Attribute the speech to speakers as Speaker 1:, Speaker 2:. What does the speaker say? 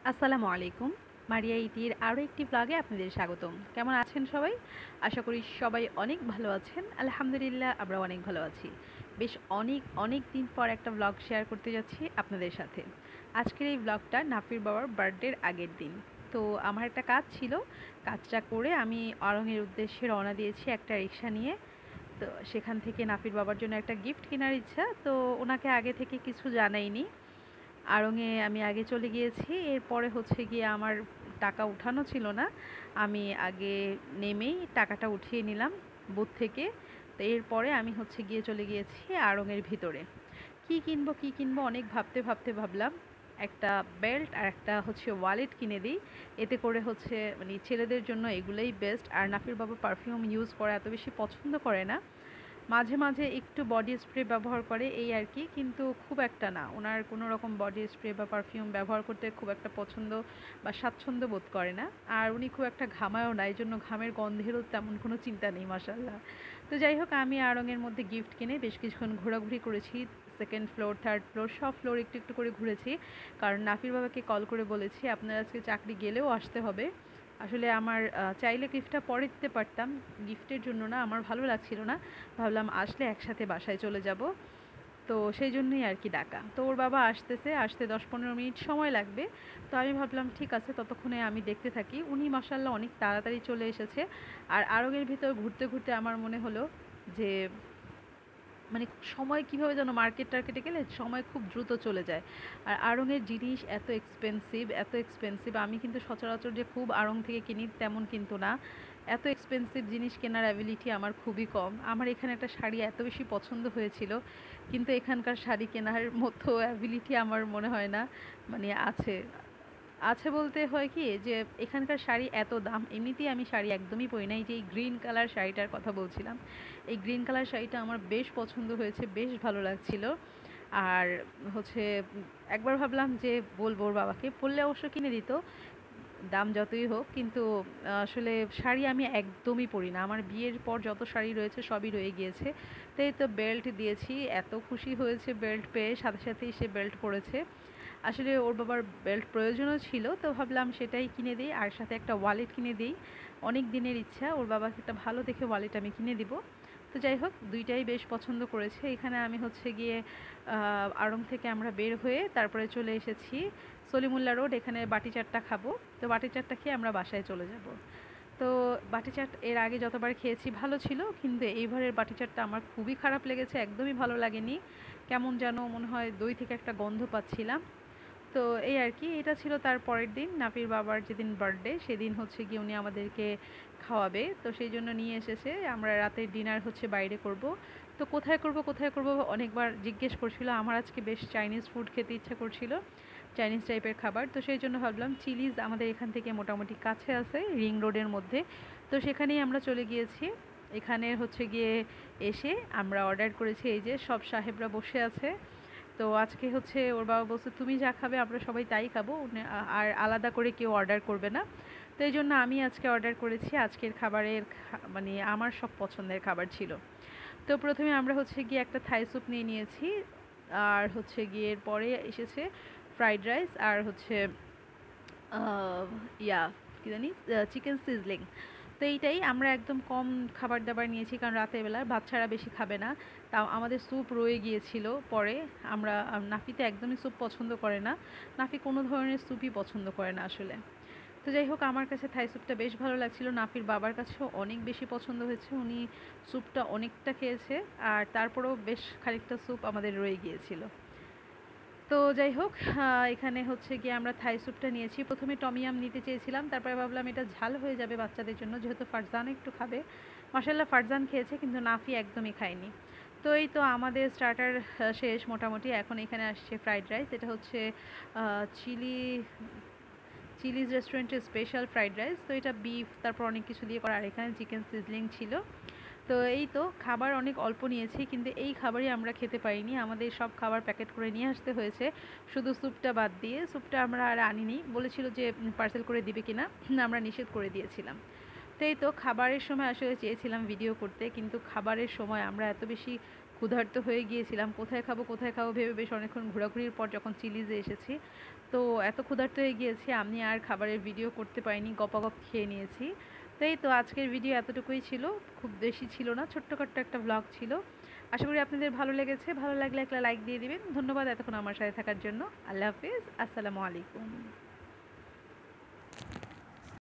Speaker 1: আসসালামু আলাইকুম। মারিয়া ইতির আরও একটি ব্লগে আপনাদের স্বাগতম। কেমন আছেন সবাই? আশা করি সবাই অনেক ভালো আছেন। আলহামদুলিল্লাহ আমরাও অনেক ভালো আছি। বেশ অনেক দিন পর একটা ব্লগ শেয়ার করতে যাচ্ছি আপনাদের সাথে। আজকের এই ব্লগটা নাফির বাবার বার্থডের আগের দিন। তো আমার একটা কাজ ছিল, কাজটা করে আমি আড়ংয়ের উদ্দেশ্যে রওনা দিয়েছি একটা রিক্সা নিয়ে। তো সেখান থেকে নাফির বাবার জন্য একটা গিফট কেনার ইচ্ছা, তো ওনাকে আগে থেকে কিছু জানাইনি। আড়ংয়ে আমি আগে চলে গিয়েছি। এরপরে হচ্ছে গিয়ে আমার টাকা উঠানো ছিল না, আমি আগে নেমেই টাকাটা উঠিয়ে নিলাম বুথ থেকে। তো এরপরে আমি হচ্ছে গিয়ে চলে গিয়েছি আড়ংয়ের ভিতরে। কী কিনবো অনেক ভাবলাম একটা বেল্ট আর একটা হচ্ছে ওয়ালেট কিনে দিই। এতে করে হচ্ছে মানে ছেলেদের জন্য এগুলোই বেস্ট। আর নাফির বাবা পারফিউম ইউজ করা এত বেশি পছন্দ করে না, মাঝে মাঝে একটু বডি স্প্রে ব্যবহার করে এই আর কি, কিন্তু খুব একটা না। ওনার কোনো রকম বডি স্প্রে বা পারফিউম ব্যবহার করতে খুব একটা পছন্দ বা স্বাচ্ছন্দ্য বোধ করে না। আর উনি খুব একটা ঘামায়ও না, এই জন্য ঘামের গন্ধেরও তেমন কোনো চিন্তা নেই মাশাল্লাহ। তো যাই হোক, আমি আড়ংয়ের মধ্যে গিফট কিনে বেশ কিছুক্ষণ ঘোরাঘুরি করেছি। সেকেন্ড ফ্লোর, থার্ড ফ্লোর, সব ফ্লোর একটু একটু করে ঘুরেছি। কারণ নাফির বাবাকে কল করে বলেছি আপনার আজকে চাকরি গেলেও আসতে হবে। আসলে আমার চাইলে গিফটটা পরে দিতে পারতাম, গিফটের জন্য না, আমার ভালো লাগছিল না। ভাবলাম আসলে একসাথে বাসায় চলে যাব। তো সেই জন্যই আর কি ডাকা। তো ওর বাবা আসতে 10-15 মিনিট সময় লাগবে। তো আমি ভাবলাম ঠিক আছে, ততক্ষণে আমি দেখতে থাকি। উনি মাসাল্লাহ অনেক তাড়াতাড়ি চলে এসেছে। আর আরঙের ভিতর ঘুরতে ঘুরতে আমার মনে হলো যে মানে সময় কীভাবে যেন মার্কেট টার্কেটে গেলে সময় খুব দ্রুত চলে যায়। আর আড়ংয়ের জিনিস এত এক্সপেন্সিভ, আমি কিন্তু সচরাচর যে খুব আড়ং থেকে কিনি তেমন কিন্তু না। এত এক্সপেন্সিভ জিনিস কেনার অ্যাবিলিটি আমার খুবই কম। আমার এখানে একটা শাড়ি এত বেশি পছন্দ হয়েছিল, কিন্তু এখানকার শাড়ি কেনার মতো অ্যাবিলিটি আমার মনে হয় না মানে আছে। আছে বলতে হয় কি যে এখানকার শাড়ি এত দাম, এমনিতেই আমি শাড়ি একদমই পরি না। এই যে এই গ্রিন কালার শাড়িটার কথা বলছিলাম, এই গ্রিন কালার শাড়িটা আমার বেশ পছন্দ হয়েছে, বেশ ভালো লাগছিল। আর হচ্ছে একবার ভাবলাম যে বলবো ওর বাবাকে, বললে অবশ্য কিনে দিত দাম যতই হোক। কিন্তু আসলে শাড়ি আমি একদমই পরি না। আমার বিয়ের পর যত শাড়ি রয়েছে সবই রয়ে গিয়েছে। তাই তো বেল্ট দিয়েছি, এত খুশি হয়েছে বেল্ট পেয়ে, সাথে সাথেই সে বেল্ট পরেছে। আসলে ওর বাবার বেল্ট প্রয়োজনও ছিল, তো ভাবলাম সেটাই কিনে দিই, আর সাথে একটা ওয়ালেট কিনে দিই। অনেক দিনের ইচ্ছা ওর বাবাকে একটা ভালো দেখে ওয়ালেট আমি কিনে দিব। তো যাই হোক, দুইটাই বেশ পছন্দ করেছে। এখানে আমি হচ্ছে গিয়ে আড়ং থেকে আমরা বের হয়ে তারপরে চলে এসেছি সলিমুল্লাহ রোড। এখানে বাটি চাটটা খাবো। তো বাটি চাটটা খেয়ে আমরা বাসায় চলে যাব। তো বাটি চাট এর আগে যতবার খেয়েছি ভালো ছিল, কিন্তু এইবারের বাটি চাটটা আমার খুবই খারাপ লেগেছে, একদমই ভালো লাগেনি। কেমন যেন মনে হয় দই থেকে একটা গন্ধ পাচ্ছিলাম। তো এই আর কি, এটা ছিল তার পরের দিন, নাপির বাবার যেদিন বার্থডে সেদিন হচ্ছে গিয়ে উনি আমাদেরকে খাওয়াবে, তো সেই জন্য নিয়ে এসেছে। আমরা রাতের ডিনার হচ্ছে বাইরে করব। তো কোথায় করব অনেকবার জিজ্ঞেস করছিল। আমার আজকে বেশ চাইনিজ ফুড খেতে ইচ্ছা করছিল, চাইনিজ টাইপের খাবার। তো সেই জন্য ভাবলাম চিলিজ আমাদের এখান থেকে মোটামুটি কাছে আছে, রিং রোডের মধ্যে। তো সেখানেই আমরা চলে গিয়েছি। এখানে হচ্ছে গিয়ে এসে আমরা অর্ডার করেছি, এই যে সব সাহেবরা বসে আছে। তো আজকে হচ্ছে ওর বাবা বলছে তুমি যা খাবে আমরা সবাই তাই খাবো, আর আলাদা করে কেউ অর্ডার করবে না। তো এই জন্য আমি আজকে অর্ডার করেছি। আজকের খাবারের মানে আমার সব পছন্দের খাবার ছিল। তো প্রথমে আমরা হচ্ছে গিয়ে একটা থাই স্যুপ নিয়ে নিয়েছি, আর হচ্ছে গিয়ে এরপরে এসেছে ফ্রাইড রাইস, আর হচ্ছে আহ, ইয়া কী জানি, চিকেন সিজলিং। তো এইটাই আমরা একদম কম খাবার দাবার নিয়েছি, কারণ রাতের বেলা বাচ্চারা বেশি খাবে না। তাও আমাদের স্যুপ রয়ে গিয়েছিল পরে। আমরা নাফিতে একদমই স্যুপ পছন্দ করে না, নাফি কোনো ধরনের স্যুপই পছন্দ করে না আসলে। তো যাই হোক, আমার কাছে থাই স্যুপটা বেশ ভালো লাগছিল, নাফির বাবার কাছেও অনেক বেশি পছন্দ হয়েছে, উনি স্যুপটা অনেকটা খেয়েছে। আর তারপরেও বেশ খানিকটা স্যুপ আমাদের রয়ে গিয়েছিল। তো যাই হোক, এখানে হচ্ছে গিয়ে আমরা থাই স্যুপটা নিয়েছি। প্রথমে টমিয়াম নিতে চেয়েছিলাম, তারপরে ভাবলাম এটা ঝাল হয়ে যাবে বাচ্চাদের জন্য, যেহেতু ফারজান একটু খাবে। মাশাল্লাহ ফারজান খেয়েছে, কিন্তু নাফি একদমই খায়নি। তো এই তো আমাদের স্টার্টার শেষ মোটামুটি। এখন এখানে আসছে ফ্রাইড রাইস, এটা হচ্ছে চিলি চিলিজ রেস্টুরেন্টের স্পেশাল ফ্রাইড রাইস। তো এটা বিফ তারপর অনেক কিছু দিয়ে করা, আর এখানে চিকেন সিজলিং ছিল। তো এই তো খাবার অনেক অল্প নিয়েছি, কিন্তু এই খাবারই আমরা খেতে পারিনি, আমাদের সব খাবার প্যাকেট করে নিয়ে আসতে হয়েছে, শুধু স্যুপটা বাদ দিয়ে। স্যুপটা আমরা আর আনিনি, বলেছিল যে পার্সেল করে দিবে কিনা, আমরা নিষেধ করে দিয়েছিলাম। তো এই তো খাবারের সময় আসলে চেয়েছিলাম ভিডিও করতে, কিন্তু খাবারের সময় আমরা এত বেশি ক্ষুধার্ত হয়ে গিয়েছিলাম, কোথায় খাবো ভেবে বেশ অনেকক্ষণ ঘোরাঘুরির পর যখন চিলিজে এসেছি, তো এত ক্ষুধার্ত হয়ে গিয়েছি আমি আর খাবারের ভিডিও করতে পারিনি, গপাগপ খেয়ে নিয়েছি। তো এই তো আজকের ভিডিও এতটুকুই ছিল, খুব বেশি ছিল না, ছোট্টখাট্টো একটা ব্লগ ছিল। আশা করি আপনাদের ভালো লেগেছে, ভালো লাগলে একটা লাইক দিয়ে দিবেন। ধন্যবাদ এতক্ষণ আমার সাথে থাকার জন্য। আল্লাহ হাফিজ, আসসালামু আলাইকুম।